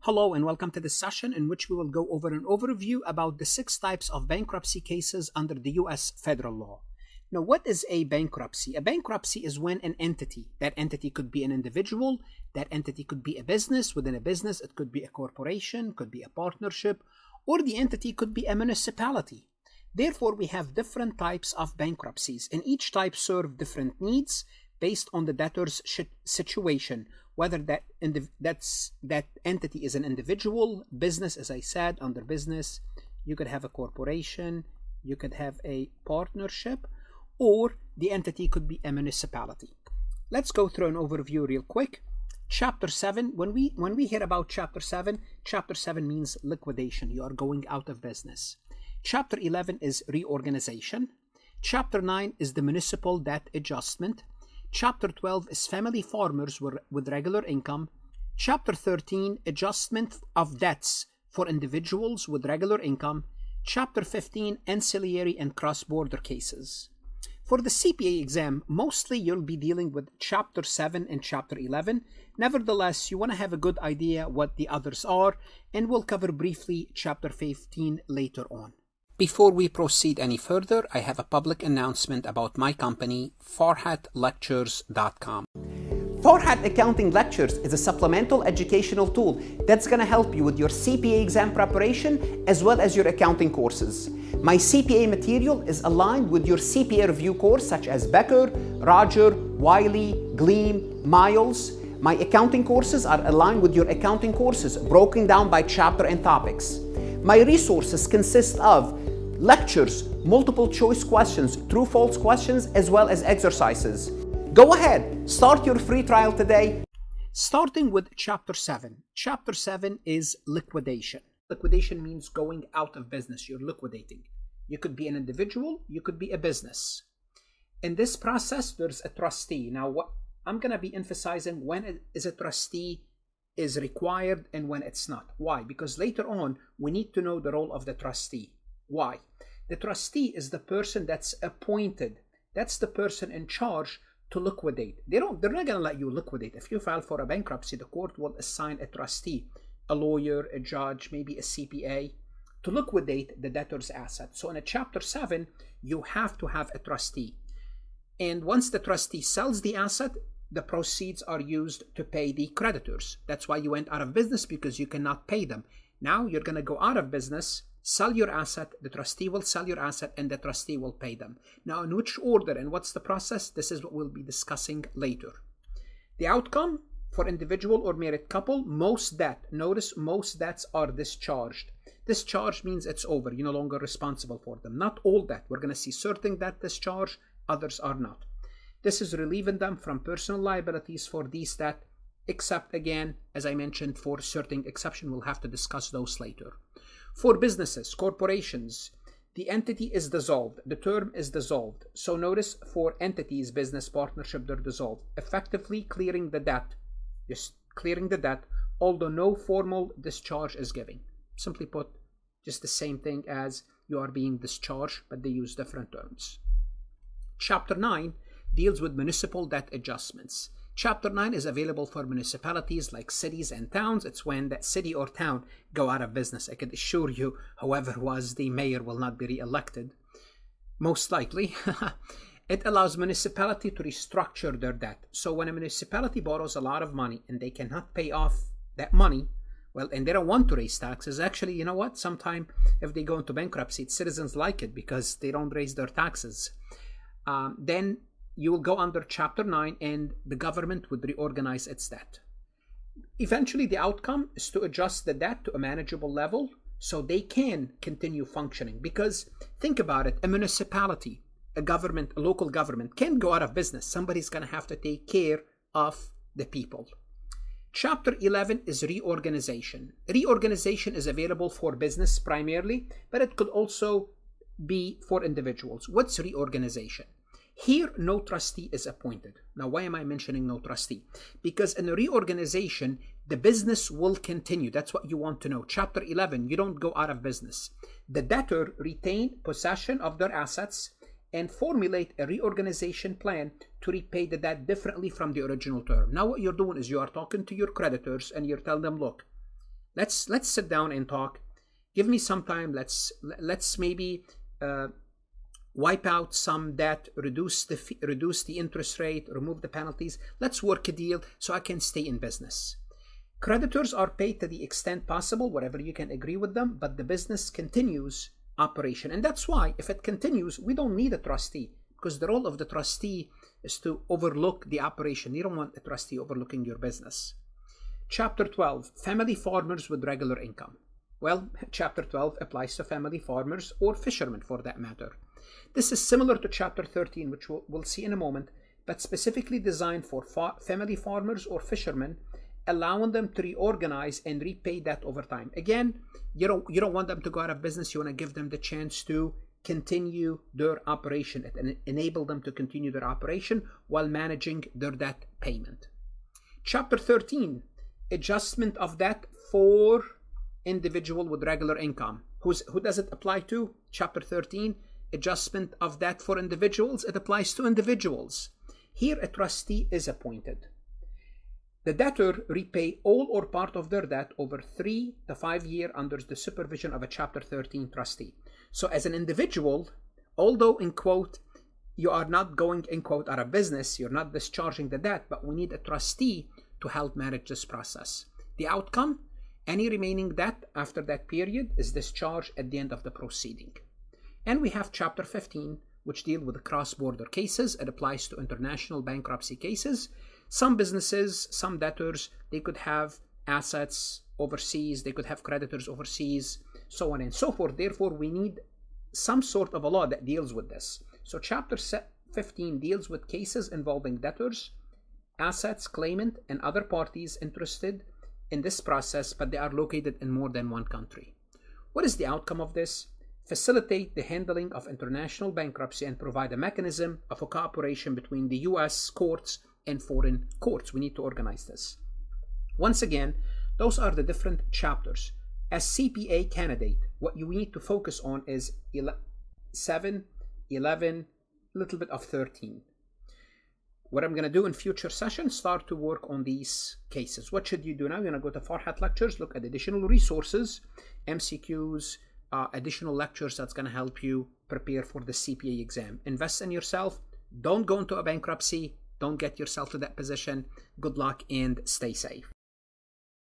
Hello and welcome to this session in which we will go over an overview about the 6 types of bankruptcy cases under the U.S. federal law. Now, what is a bankruptcy? A bankruptcy is when an entity, that entity could be an individual, that entity could be a business, within a business it could be a corporation, could be a partnership, or the entity could be a municipality. Therefore, we have different types of bankruptcies, and each type serves different needs based on the debtor's situation, whether that entity is an individual, business, as I said, under business, you could have a corporation, you could have a partnership, or the entity could be a municipality. Let's go through an overview real quick. Chapter 7, when we hear about Chapter 7 means liquidation. You are going out of business. Chapter 11 is reorganization. Chapter 9 is the municipal debt adjustment. Chapter 12 is family farmers with regular income. Chapter 13, adjustment of debts for individuals with regular income. Chapter 15, ancillary and cross-border cases. For the CPA exam, mostly you'll be dealing with Chapter 7 and Chapter 11. Nevertheless, you want to have a good idea what the others are, and we'll cover briefly Chapter 15 later on. Before we proceed any further, I have a public announcement about my company, farhatlectures.com. Farhat Accounting Lectures is a supplemental educational tool that's going to help you with your CPA exam preparation as well as your accounting courses. My CPA material is aligned with your CPA review course such as Becker, Roger, Wiley, Gleam, Miles. My accounting courses are aligned with your accounting courses broken down by chapter and topics. My resources consist of lectures, multiple choice questions, true-false questions, as well as exercises. Go ahead, start your free trial today. Starting with Chapter 7. Chapter 7 is liquidation. Liquidation means going out of business. You're liquidating. You could be an individual, you could be a business. In this process, there's a trustee. Now, what I'm going to be emphasizing when is a trustee is required and when it's not. Why? Because later on, we need to know the role of the trustee. Why? The trustee is the person that's appointed. That's the person in charge to liquidate. They're not going to let you liquidate. If you file for a bankruptcy, the court will assign a trustee, a lawyer, a judge, maybe a CPA, to liquidate the debtor's asset. So in a Chapter 7, you have to have a trustee. And once the trustee sells the asset, the proceeds are used to pay the creditors. That's why you went out of business, because you cannot pay them. Now you're going to go out of business, sell your asset, the trustee will sell your asset, and the trustee will pay them. Now, in which order and what's the process? This is what we'll be discussing later. The outcome for individual or married couple, most debt. Notice most debts are discharged. Discharged means it's over. You're no longer responsible for them. Not all debt. We're going to see certain debt discharged, others are not. This is relieving them from personal liabilities for these debt, except again, as I mentioned, for certain exception. We'll have to discuss those later. For businesses, corporations, the entity is dissolved. The term is dissolved. So notice for entities, business, partnership, they're dissolved, effectively clearing the debt. Just clearing the debt, although no formal discharge is given. Simply put, just the same thing as you are being discharged, but they use different terms. Chapter 9 deals with municipal debt adjustments. Chapter 9 is available for municipalities like cities and towns. It's when that city or town go out of business. I can assure you, whoever was the mayor will not be re-elected, most likely. It allows municipality to restructure their debt. So when a municipality borrows a lot of money and they cannot pay off that money, well, and they don't want to raise taxes. Actually, you know what? Sometime if they go into bankruptcy, citizens like it because they don't raise their taxes. Then you will go under Chapter 9 and the government would reorganize its debt. Eventually, the outcome is to adjust the debt to a manageable level so they can continue functioning. Because think about it, a municipality, a government, a local government can't go out of business. Somebody's going to have to take care of the people. Chapter 11 is reorganization. Reorganization is available for business primarily, but it could also be for individuals. What's reorganization? Here, no trustee is appointed. Now, why am I mentioning no trustee? Because in a reorganization, the business will continue. That's what you want to know. Chapter 11, you don't go out of business. The debtor retain possession of their assets and formulate a reorganization plan to repay the debt differently from the original term. Now what you're doing is you are talking to your creditors and you're telling them, look, Let's sit down and talk. Give me some time. Let's maybe wipe out some debt, reduce the interest rate, remove the penalties. Let's work a deal so I can stay in business. Creditors are paid to the extent possible, whatever you can agree with them, but the business continues operation. And that's why if it continues, we don't need a trustee, because the role of the trustee is to overlook the operation. You don't want a trustee overlooking your business. Chapter 12, family farmers with regular income. Well, Chapter 12 applies to family farmers or fishermen for that matter. This is similar to Chapter 13, which we'll see in a moment, but specifically designed for family farmers or fishermen, allowing them to reorganize and repay debt over time. Again, you don't want them to go out of business. You want to give them the chance to continue their operation and enable them to continue their operation while managing their debt payment. Chapter 13, adjustment of debt for individual with regular income. Who does it apply to? Chapter 13, adjustment of debt for individuals. It applies to individuals. Here a trustee is appointed. The debtor repay all or part of their debt over 3 to 5 years under the supervision of a Chapter 13 trustee. So as an individual, although in quote, you are not going in quote out of business, you're not discharging the debt, but we need a trustee to help manage this process. The outcome, any remaining debt after that period is discharged at the end of the proceeding. And we have Chapter 15, which deal with cross-border cases. It applies to international bankruptcy cases. Some businesses, some debtors, they could have assets overseas, they could have creditors overseas, so on and so forth. Therefore, we need some sort of a law that deals with this. So Chapter 15 deals with cases involving debtors, assets, claimant, and other parties interested in this process, but they are located in more than one country. What is the outcome of this? Facilitate the handling of international bankruptcy and provide a mechanism of a cooperation between the U.S. courts and foreign courts. We need to organize this. Once again, those are the different chapters. As CPA candidate, what you need to focus on is 7, 11, a little bit of 13. What I'm going to do in future sessions, start to work on these cases. What should you do now? You're going to go to Farhat Lectures, look at additional resources, MCQs, additional lectures that's going to help you prepare for the CPA exam. Invest in yourself. Don't go into a bankruptcy. Don't get yourself to that position. Good luck and stay safe.